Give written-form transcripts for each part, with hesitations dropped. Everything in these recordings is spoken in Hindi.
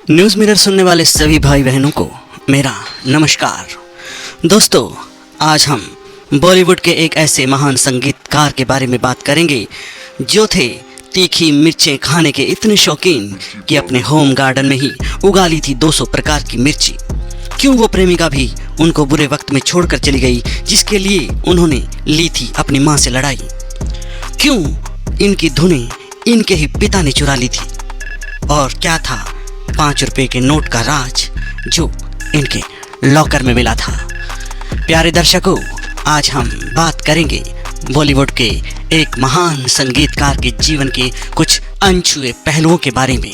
न्यूज़ मिरर सुनने वाले सभी भाई बहनों को मेरा नमस्कार। दोस्तों, आज हम बॉलीवुड के एक ऐसे महान संगीतकार के बारे में बात करेंगे जो थे तीखी मिर्चें खाने के इतने शौकीन कि अपने होम गार्डन में ही उगा ली थी 200 प्रकार की मिर्ची। क्यों वो प्रेमिका भी उनको बुरे वक्त में छोड़कर चली गई जिसके लिए उन्होंने ली थी अपनी माँ से लड़ाई। क्यों इनकी धुनें इनके ही पिता ने चुरा ली थी। और क्या था 5 रुपए के नोट का राज जो इनके लॉकर में मिला था। प्यारे दर्शकों, आज हम बात करेंगे बॉलीवुड के एक महान संगीतकार के जीवन के कुछ अनछुए पहलुओं के बारे में।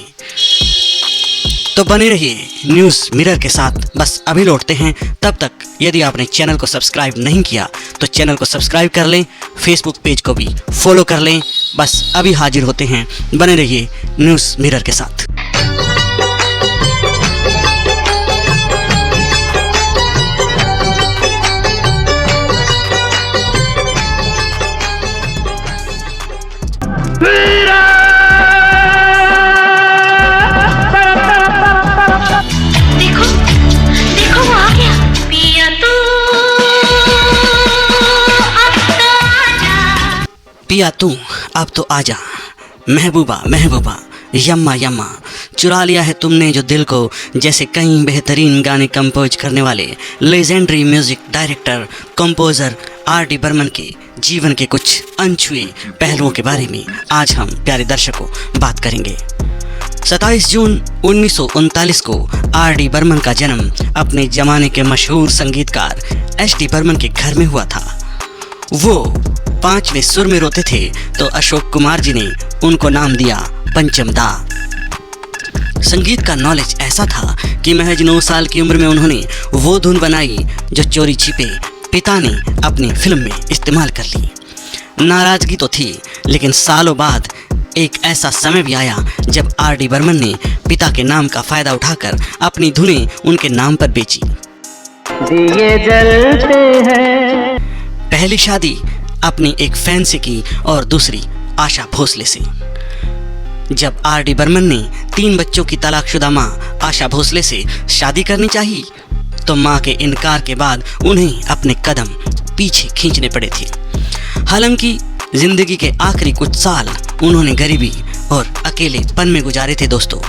तो बने रहिए न्यूज़ मिरर के साथ। बस अभी लौटते हैं, तब तक यदि आपने चैनल को सब्सक्राइब नहीं किया तो चैनल को सब्सक्राइब कर लें, फेसबुक पेज को भी फॉलो कर लें। बस अभी हाजिर होते हैं, बने रहिए न्यूज़ मिरर के साथ। पिया तू अब तो आजा, महबूबा महबूबा, यम्मा यम्मा, चुरा लिया है तुमने जो दिल को। जैसे कई बेहतरीन गाने कंपोज करने वाले legendary music director composer R D. Burman के जीवन के कुछ अनछुए पहलुओं के बारे में आज हम प्यारे दर्शकों बात करेंगे। 27 जून 1939 को आर.डी. बर्मन का जन्म अपने जमाने के मशहूर संगीतकार एस.डी. बर्मन के घर में हुआ था। वो 5वें सुर में रोते थे तो अशोक कुमार जी ने उनको नाम दिया पंचम दा। संगीत का नॉलेज ऐसा था कि महज 9 साल की उम्र में उन्होंने वो धुन बनाई जो चोरी छिपे पिता ने अपनी फिल्म में इस्तेमाल कर ली। नाराजगी तो थी, लेकिन सालों बाद एक ऐसा समय भी आया जब आर.डी. बर्मन ने पिता के नाम का फायदा उठाकर अपनी धुनें उनके नाम पर बेची। दिए जलते हैं। पहली शादी अपनी एक फैन से की और दूसरी आशा भोसले से। जब आर.डी. बर्मन ने 3 बच्चों की तलाकशुदा मां आशा भोसले से शादी करनी चाहिए तो मां के इनकार के बाद उन्हें अपने कदम पीछे खींचने पड़े थे। हालांकि जिंदगी के आखिरी कुछ साल उन्होंने गरीबी और अकेलेपन में गुजारे थे। दोस्तों,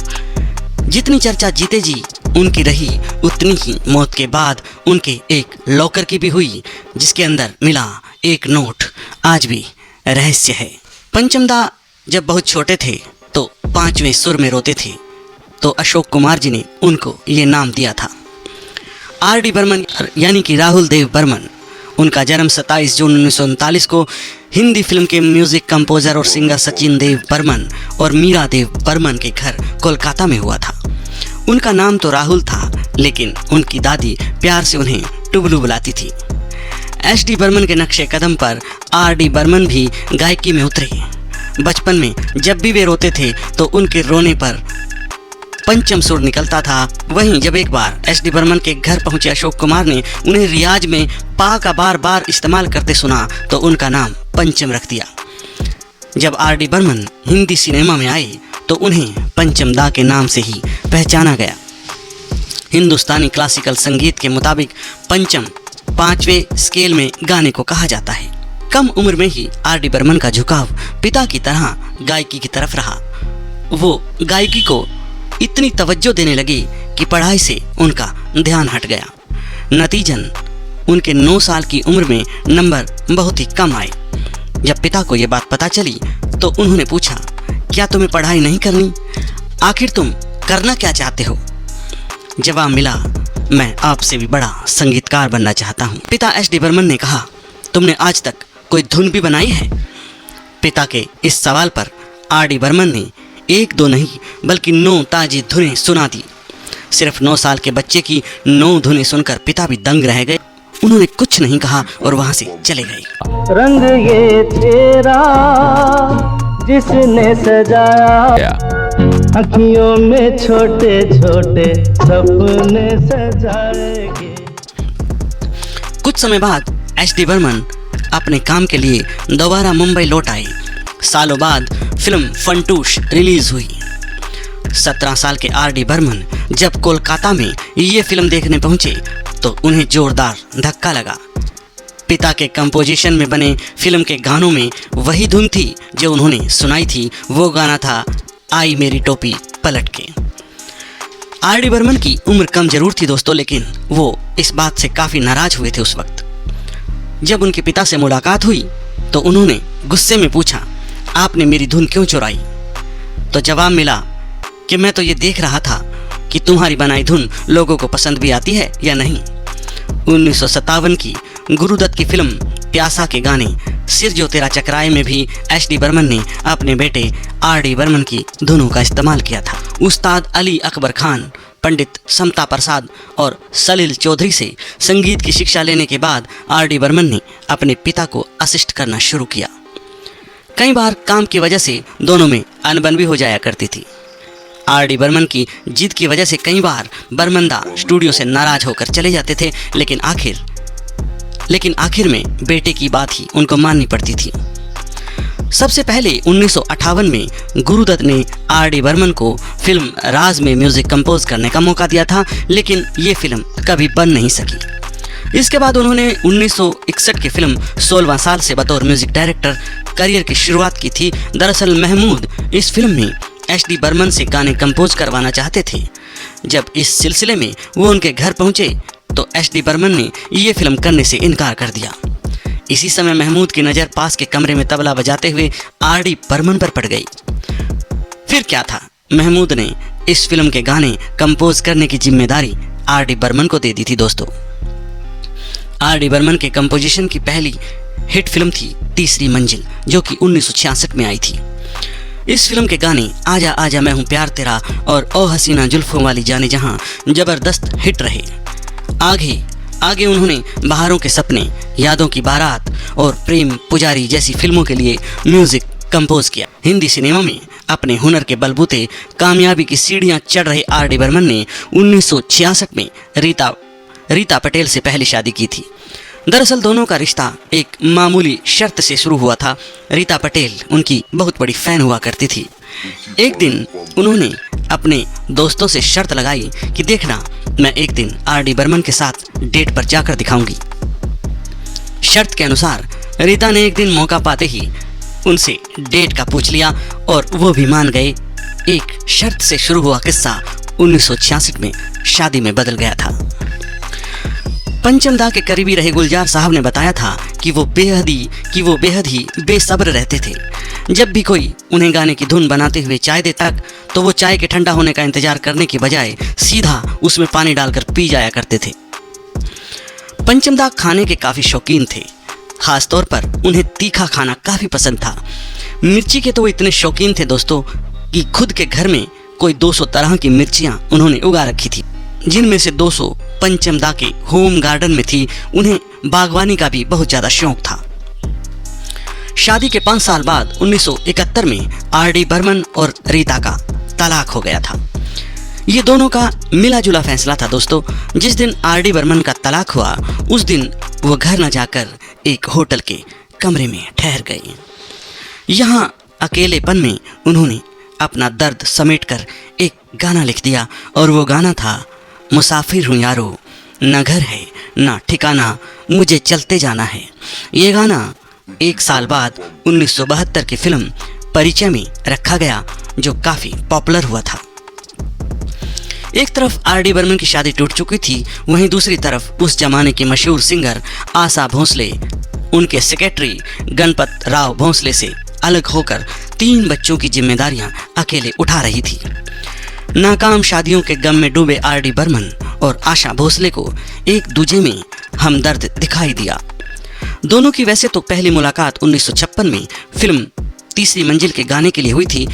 जितनी चर्चा जीते जी उनकी रही उतनी ही मौत के बाद उनके एक लॉकर की भी हुई जिसके अंदर मिला एक नोट आज भी रहस्य है। पंचमदा जब बहुत छोटे थे तो 5वें सुर में रोते थे तो अशोक कुमार जी ने उनको ये नाम दिया था। आर.डी. बर्मन यानी कि राहुल देव बर्मन, उनका जन्म 27 जून 1939 को हिंदी फिल्म के म्यूजिक कंपोजर और सिंगर सचिन देव बर्मन और मीरा देव बर्मन के घर कोलकाता में हुआ था। उनका नाम तो राहुल था, लेकिन उनकी दादी प्यार से उन्हें टुबलू बुलाती थी। एस.डी. बर्मन के नक्शे कदम पर आर.डी. बर्मन भी गायकी में उतरे। बचपन में जब भी वे रोते थे तो उनके रोने पर पंचम सुर निकलता था। वहीं जब एक बार एस.डी. बर्मन के घर पहुंचे अशोक कुमार ने उन्हें रियाज में पा का बार बार इस्तेमाल करते सुना तो उनका नाम पंचम रख दिया। जब आर.डी. बर्मन हिंदी सिनेमा में आए तो उन्हें पंचम दा के नाम से ही पहचाना गया। हिंदुस्तानी क्लासिकल संगीत के मुताबिक पंचम 5वें स्केल में गाने को कहा जाता है। कम उम्र में ही आर.डी. बर्मन का झुकाव पिता की तरह गायकी की तरफ रहा। वो गायकी को इतनी तवज्जो देने लगे कि पढ़ाई से उनका ध्यान हट गया। नतीजन उनके 9 साल की उम्र में नंबर बहुत ही कम आए। जब पिता को यह बात पता चली तो उन्होंने पूछा, क्या तुम्हें पढ़ाई नहीं करनी? आखिर तुम करना क्या चाहते हो? जवाब मिला, मैं आपसे भी बड़ा संगीतकार बनना चाहता हूँ। पिता एस.डी. बर्मन ने कहा, तुमने आज तक कोई धुन भी बनाई है? पिता के इस सवाल पर आर.डी. बर्मन ने 1-2 नहीं बल्कि 9 ताजी धुनें सुना दी। सिर्फ 9 साल के बच्चे की 9 धुनें सुनकर पिता भी दंग रह गए। उन्होंने कुछ नहीं कहा और वहां से चले गए। रंग ये तेरा जिसने सजाया, अखियों में छोटे छोटे सपने सजाएंगे। कुछ समय बाद एस.डी. बर्मन अपने काम के लिए दोबारा मुंबई लौट आए। सालों बाद फिल्म फंटूश रिलीज हुई। 17 साल के R.D. बर्मन जब कोलकाता में ये फिल्म देखने पहुंचे तो उन्हें जोरदार धक्का लगा। पिता के कंपोजिशन में बने फिल्म के गानों में वही धुन थी जो उन्होंने सुनाई थी। वो गाना था आई मेरी टोपी पलट के। R.D. बर्मन की उम्र कम जरूर थी दोस्तों, लेकिन वो इस बात से काफ़ी नाराज हुए थे उस वक्त। जब उनके पिता से मुलाकात हुई तो उन्होंने गुस्से में पूछा, आपने मेरी धुन क्यों चुराई? तो जवाब मिला कि मैं तो ये देख रहा था कि तुम्हारी बनाई धुन लोगों को पसंद भी आती है या नहीं। 1957 की गुरुदत्त की फिल्म प्यासा के गाने सिर जो तेरा चकराए में भी H.D. बर्मन ने अपने बेटे R.D. बर्मन की धुनों का इस्तेमाल किया था। उस्ताद अली अकबर खान, पंडित समता प्रसाद और सलील चौधरी से संगीत की शिक्षा लेने के बाद R.D. बर्मन ने अपने पिता को असिस्ट करना शुरू किया। कई बार काम की वजह से दोनों में अनबन भी हो जाया करती थी। R.D. बर्मन की जिद की वजह से कई बार बर्मनदा स्टूडियो से नाराज होकर चले जाते थे, लेकिन आखिर में बेटे की बात ही उनको माननी पड़ती थी। सबसे पहले 1958 में गुरुदत्त ने R.D. बर्मन को फिल्म राज में म्यूजिक कंपोज करने का मौका दिया था, लेकिन ये फिल्म कभी बन नहीं सकी। इसके बाद उन्होंने 1961 की फिल्म 16वां साल से बतौर म्यूजिक डायरेक्टर करियर की शुरुआत की थी। दरअसल महमूद इस फिल्म में H.D. बर्मन से गाने कंपोज करवाना चाहते थे। जब इस सिलसिले में वो उनके घर पहुंचे तो H.D. बर्मन ने ये फिल्म करने से इनकार कर दिया। इसी समय महमूद की नज़र पास के कमरे में तबला बजाते हुए R.D. बर्मन पर पड़ गई। फिर क्या था, महमूद ने इस फिल्म के गाने कंपोज करने की जिम्मेदारी R.D. बर्मन को दे दी थी दोस्तों। R.D. बर्मन के कंपोजिशन की पहली हिट फिल्म थी तीसरी मंजिल, जो कि 1966 में आई थी। इस फिल्म के गाने आजा आजा मैं हूँ प्यार तेरा और ओ हसीना जुल्फों वाली जाने जहां जबरदस्त हिट रहे। आगे उन्होंने बहारों के सपने, यादों की बारात और प्रेम पुजारी जैसी फिल्मों के लिए म्यूजिक कंपोज किया। हिंदी सिनेमा में अपने हुनर के बलबूते कामयाबी की सीढ़ियां चढ़ रहे R.D. बर्मन ने 1966 में रीता पटेल से पहली शादी की थी। दरअसल दोनों का रिश्ता एक मामूली शर्त से शुरू हुआ था। रीता पटेल उनकी बहुत बड़ी फैन हुआ करती थी। एक दिन उन्होंने अपने दोस्तों से शर्त लगाई कि देखना, मैं एक दिन R.D. बर्मन के साथ डेट पर जाकर दिखाऊंगी। शर्त के अनुसार रीता ने एक दिन मौका पाते ही उनसे डेट का पूछ लिया और वो भी मान गए। एक शर्त से शुरू हुआ किस्सा 1966 में शादी में बदल गया था। पंचमदा के करीबी रहे गुलजार साहब ने बताया था कि वो बेहद ही बेसब्र रहते थे। जब भी कोई उन्हें गाने की धुन बनाते हुए चाय देता तो वो चाय के ठंडा होने का इंतजार करने की बजाय सीधा उसमें पानी डालकर पी जाया करते थे। पंचमदा खाने के काफ़ी शौकीन थे। खास तौर पर उन्हें तीखा खाना काफ़ी पसंद था। मिर्ची के तो वो इतने शौकीन थे दोस्तों कि खुद के घर में कोई 200 तरह की मिर्चियाँ उन्होंने उगा रखी थी, जिनमें से 200 पंचमदा के होम गार्डन में थी। उन्हें बागवानी का भी बहुत ज़्यादा शौक था। शादी के 5 साल बाद 1971 में R.D. बर्मन और रीता का तलाक हो गया था। ये दोनों का मिला जुला फैसला था दोस्तों। जिस दिन R.D. बर्मन का तलाक हुआ उस दिन वो घर न जाकर एक होटल के कमरे में ठहर गए। यहाँ अकेलेपन में उन्होंने अपना दर्द समेटकर एक गाना लिख दिया और वो गाना था मुसाफिर हूँ यारो, न घर है न ठिकाना, मुझे चलते जाना है। ये गाना 1 साल बाद 1972 की फिल्म परिचय में रखा गया, जो काफ़ी पॉपुलर हुआ था। एक तरफ R.D. बर्मन की शादी टूट चुकी थी, वहीं दूसरी तरफ उस जमाने की मशहूर सिंगर आशा भोसले उनके सेक्रेटरी गणपत राव भोसले से अलग होकर 3 बच्चों की जिम्मेदारियां अकेले उठा रही थी। नाकाम शादियों के गम में डूबे R.D. बर्मन और आशा भोसले को एक दूजे में हमदर्द दिखाई दिया। दोनों की वैसे तो पहली मुलाकात 1956 में फिल्म तीसरी मंजिल के गाने के लिए हुई थी,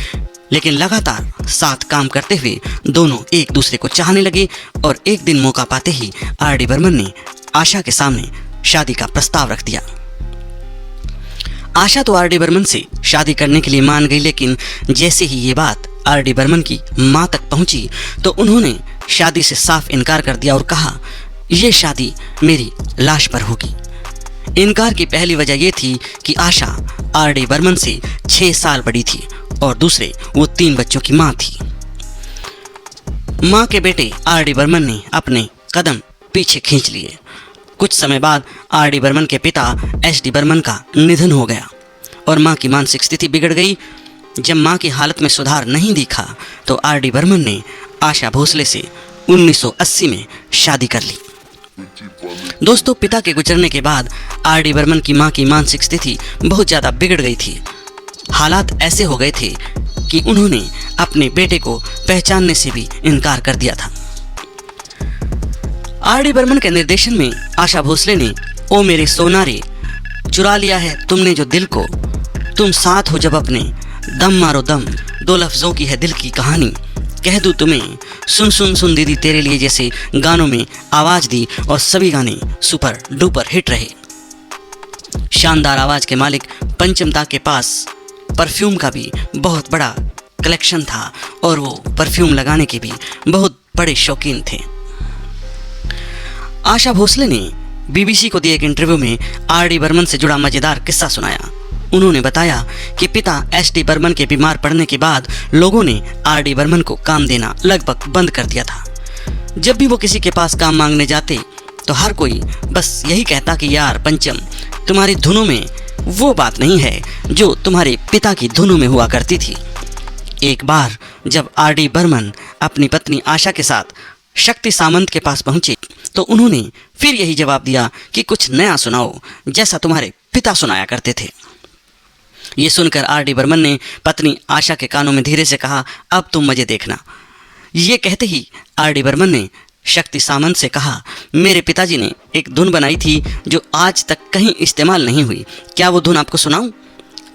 लेकिन लगातार साथ काम करते हुए दोनों एक दूसरे को चाहने लगे और एक दिन मौका पाते ही R.D. बर्मन ने आशा के सामने शादी का प्रस्ताव रख दिया। आशा तो R.D. बर्मन से शादी करने के लिए मान गई, लेकिन जैसे ही ये बात R.D. बर्मन की मां तक पहुंची तो उन्होंने शादी से साफ इनकार कर दिया और कहा, यह शादी मेरी लाश पर होगी। इनकार की पहली वजह यह थी कि आशा R.D. बर्मन से 6 साल बड़ी थी और दूसरे वो 3 बच्चों की मां थी। मां के बेटे आर डी बर्मन ने अपने कदम पीछे खींच लिए। कुछ समय बाद आर डी बर्मन के पिता एस डी बर्मन का निधन हो गया और मां की मानसिक स्थिति बिगड़ गई। जब मां की हालत में सुधार नहीं दिखा तो आर डी बर्मन ने आशा भोसले से 1980 में शादी कर ली। दोस्तों, पिता के गुजरने के बाद आर डी बर्मन की मां की मानसिक स्थिति बहुत ज़्यादा बिगड़ गई थी। हालात ऐसे हो गए थे कि उन्होंने अपने बेटे को पहचानने से भी इनकार कर दिया था। आर डी बर्मन के निर्देशन में आशा भोसले ने ओ मेरे सोनारे, चुरा लिया है तुमने जो दिल को, तुम साथ हो जब अपने, दम मारो दम, दो लफ्ज़ों की है दिल की कहानी, कह दूँ तुम्हें, सुन सुन सुन दीदी तेरे लिए जैसे गानों में आवाज़ दी और सभी गाने सुपर डुपर हिट रहे। शानदार आवाज़ के मालिक पंचमदा के पास परफ्यूम का भी बहुत बड़ा कलेक्शन था और वो परफ्यूम लगाने के भी बहुत बड़े शौकीन थे। आशा भोसले ने बीबीसी को दिए एक इंटरव्यू में आर डी बर्मन से जुड़ा मज़ेदार किस्सा सुनाया। उन्होंने बताया कि पिता एस डी बर्मन के बीमार पड़ने के बाद लोगों ने आर डी बर्मन को काम देना लगभग बंद कर दिया था। जब भी वो किसी के पास काम मांगने जाते तो हर कोई बस यही कहता कि यार पंचम, तुम्हारी धुनों में वो बात नहीं है जो तुम्हारे पिता की धुनों में हुआ करती थी। एक बार जब आर डी बर्मन अपनी पत्नी आशा के साथ शक्ति सामंत के पास पहुंचे तो उन्होंने फिर यही जवाब दिया कि कुछ नया सुनाओ जैसा तुम्हारे पिता सुनाया करते थे। ये सुनकर आर डी बर्मन ने पत्नी आशा के कानों में धीरे से कहा, अब तुम मुझे देखना। ये कहते ही आर डी बर्मन ने शक्ति सामंत से कहा, मेरे पिताजी ने एक धुन बनाई थी जो आज तक कहीं इस्तेमाल नहीं हुई, क्या वो धुन आपको सुनाऊं?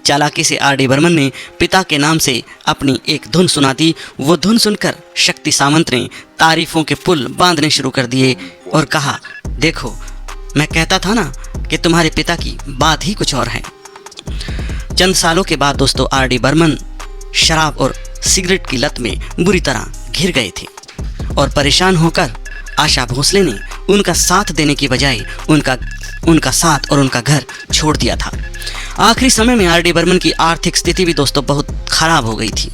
चालाकी से आर डी बर्मन ने पिता के नाम से अपनी एक धुन सुना दी। वो धुन सुनकर शक्ति सामंत ने तारीफों के पुल बांधने शुरू कर दिए और कहा, देखो मैं कहता था ना कि तुम्हारे पिता की बात ही कुछ और है। चंद सालों के बाद दोस्तों आर डी बर्मन शराब और सिगरेट की लत में बुरी तरह घिर गए थे और परेशान होकर आशा भोसले ने उनका साथ देने की बजाय उनका साथ और उनका घर छोड़ दिया था। आखिरी समय में आर डी बर्मन की आर्थिक स्थिति भी दोस्तों बहुत खराब हो गई थी।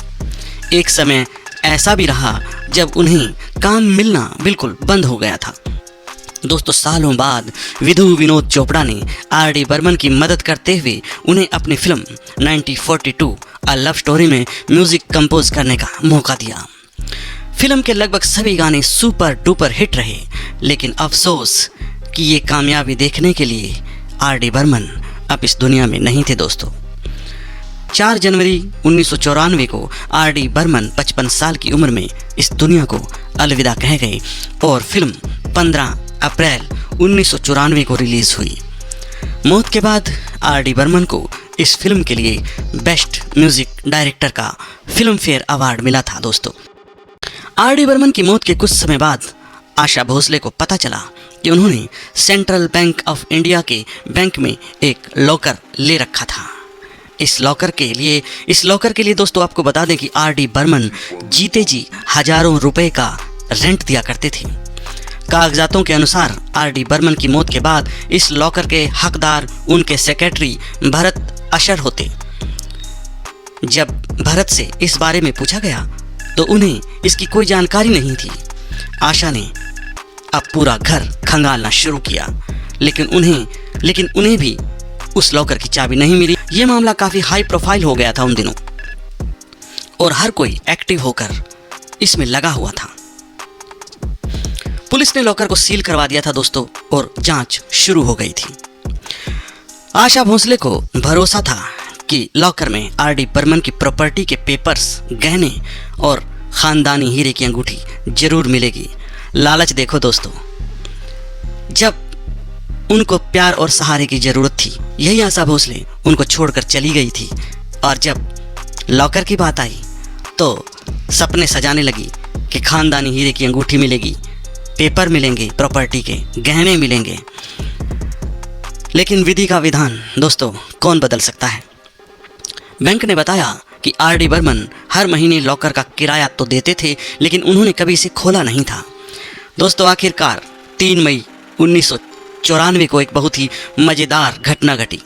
एक समय ऐसा भी रहा जब उन्हें काम मिलना बिल्कुल बंद हो गया था। दोस्तों, सालों बाद विधु विनोद चोपड़ा ने आर डी बर्मन की मदद करते हुए उन्हें अपनी फिल्म 1942 अ लव स्टोरी में म्यूजिक कंपोज करने का मौका दिया। फिल्म के लगभग सभी गाने सुपर डुपर हिट रहे, लेकिन अफसोस कि ये कामयाबी देखने के लिए आर डी बर्मन अब इस दुनिया में नहीं थे। दोस्तों, 4 जनवरी 1994 को आर डी बर्मन 55 साल की उम्र में इस दुनिया को अलविदा कह गए और फिल्म 15 अप्रैल 1994 को रिलीज़ हुई। मौत के बाद आर डी बर्मन को इस फिल्म के लिए बेस्ट म्यूजिक डायरेक्टर का फिल्म फेयर अवार्ड मिला था। दोस्तों, आर डी बर्मन की मौत के कुछ समय बाद आशा भोसले को पता चला कि उन्होंने सेंट्रल बैंक ऑफ इंडिया के बैंक में एक लॉकर ले रखा था। इस लॉकर के लिए दोस्तों आपको बता दें कि आर डी बर्मन जीते जी हजारों रुपए का रेंट दिया करते थे। कागजातों के अनुसार आर डी बर्मन की मौत के बाद इस लॉकर के हकदार उनके सेक्रेटरी भरत अशर होते। जब भरत से इस बारे में पूछा गया तो उन्हें इसकी कोई जानकारी नहीं थी। आशा ने अब पूरा घर खंगालना शुरू किया, लेकिन उन्हें भी उस लॉकर की चाबी नहीं मिली। ये मामला काफ़ी हाई प्रोफाइल हो गया था उन दिनों और हर कोई एक्टिव होकर इसमें लगा हुआ था। पुलिस ने लॉकर को सील करवा दिया था दोस्तों और जांच शुरू हो गई थी। आशा भोसले को भरोसा था कि लॉकर में आर डी बर्मन की प्रॉपर्टी के पेपर्स, गहने और खानदानी हीरे की अंगूठी जरूर मिलेगी। लालच देखो दोस्तों, जब उनको प्यार और सहारे की जरूरत थी, यही आशा भोसले उनको छोड़कर चली गई थी। और जब लॉकर की बात आई तो सपने सजाने लगी कि खानदानी हीरे की अंगूठी मिलेगी, पेपर मिलेंगे, प्रॉपर्टी के गहने मिलेंगे। लेकिन विधि का विधान दोस्तों कौन बदल सकता है। बैंक ने बताया कि आर डी बर्मन हर महीने लॉकर का किराया तो देते थे, लेकिन उन्होंने कभी इसे खोला नहीं था। दोस्तों, आखिरकार 3 मई 1994 को एक बहुत ही मज़ेदार घटना घटी।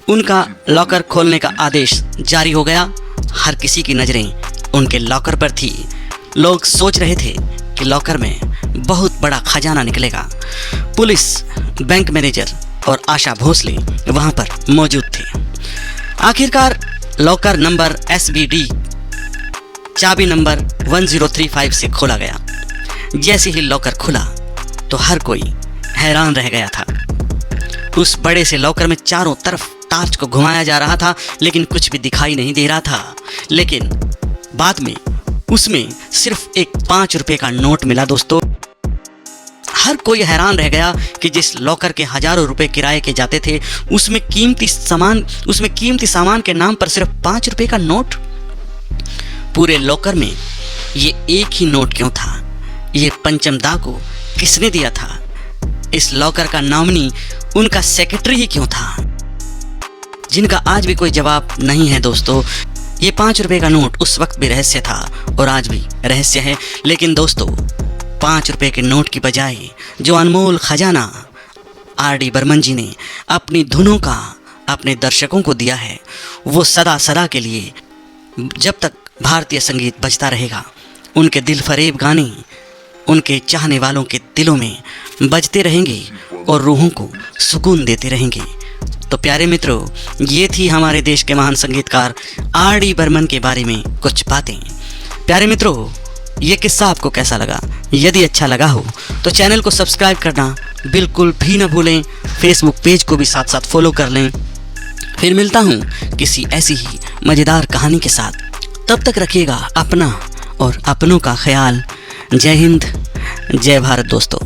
उनका लॉकर खोलने का आदेश जारी हो गया। हर किसी की नज़रें उनके लॉकर पर थी। लोग सोच रहे थे कि लॉकर में बहुत बड़ा खजाना निकलेगा। पुलिस, बैंक मैनेजर और आशा भोसले वहां पर मौजूद थे। आखिरकार लॉकर नंबर SBD चाबी नंबर 1035 से खोला गया। जैसे ही लॉकर खुला तो हर कोई हैरान रह गया था। उस बड़े से लॉकर में चारों तरफ टार्च को घुमाया जा रहा था, लेकिन कुछ भी दिखाई नहीं दे रहा था। लेकिन बाद में उसमें सिर्फ एक 5 रुपए का नोट मिला दोस्तों। हर कोई हैरान रह गया कि जिस लॉकर के हजारों रुपए किराए के जाते थे, उसमें कीमती सामान के नाम पर सिर्फ 5 रुपए का नोट। पूरे लॉकर में ये एक ही नोट क्यों था? ये पंचम दा को किसने दिया था? इस लॉकर का नॉमिनी उनका सेक्रेटरी ही क्यों था? जिनका आज भी कोई जवाब नहीं है दोस्तों। ये 5 रुपए का नोट उस वक्त भी रहस्य था और आज भी रहस्य है। लेकिन दोस्तों, 5 रुपए के नोट की बजाय जो अनमोल खजाना RD बर्मन जी ने अपनी धुनों का अपने दर्शकों को दिया है, वो सदा सदा के लिए, जब तक भारतीय संगीत बजता रहेगा, उनके दिल फरेब गाने उनके चाहने वालों के दिलों में बजते रहेंगे और रूहों को सुकून देते रहेंगे। तो प्यारे मित्रों, ये थी हमारे देश के महान संगीतकार RD बर्मन के बारे में कुछ बातें। प्यारे मित्रों, ये किस्सा आपको कैसा लगा? यदि अच्छा लगा हो तो चैनल को सब्सक्राइब करना बिल्कुल भी न भूलें। फेसबुक पेज को भी साथ साथ फॉलो कर लें। फिर मिलता हूँ किसी ऐसी ही मज़ेदार कहानी के साथ। तब तक रखिएगा अपना और अपनों का ख्याल। जय हिंद, जय भारत दोस्तों।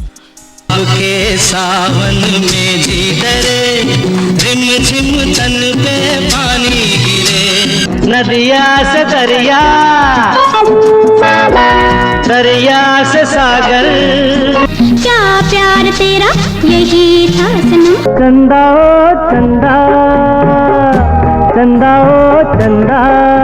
के सावन में भी डरे, रिम झिम तन पे पानी गिरे। नदिया से दरिया, दरिया से सागर, क्या प्यार तेरा यही था सनम। चंदा ओ चंदा, चंदा ओ चंदा।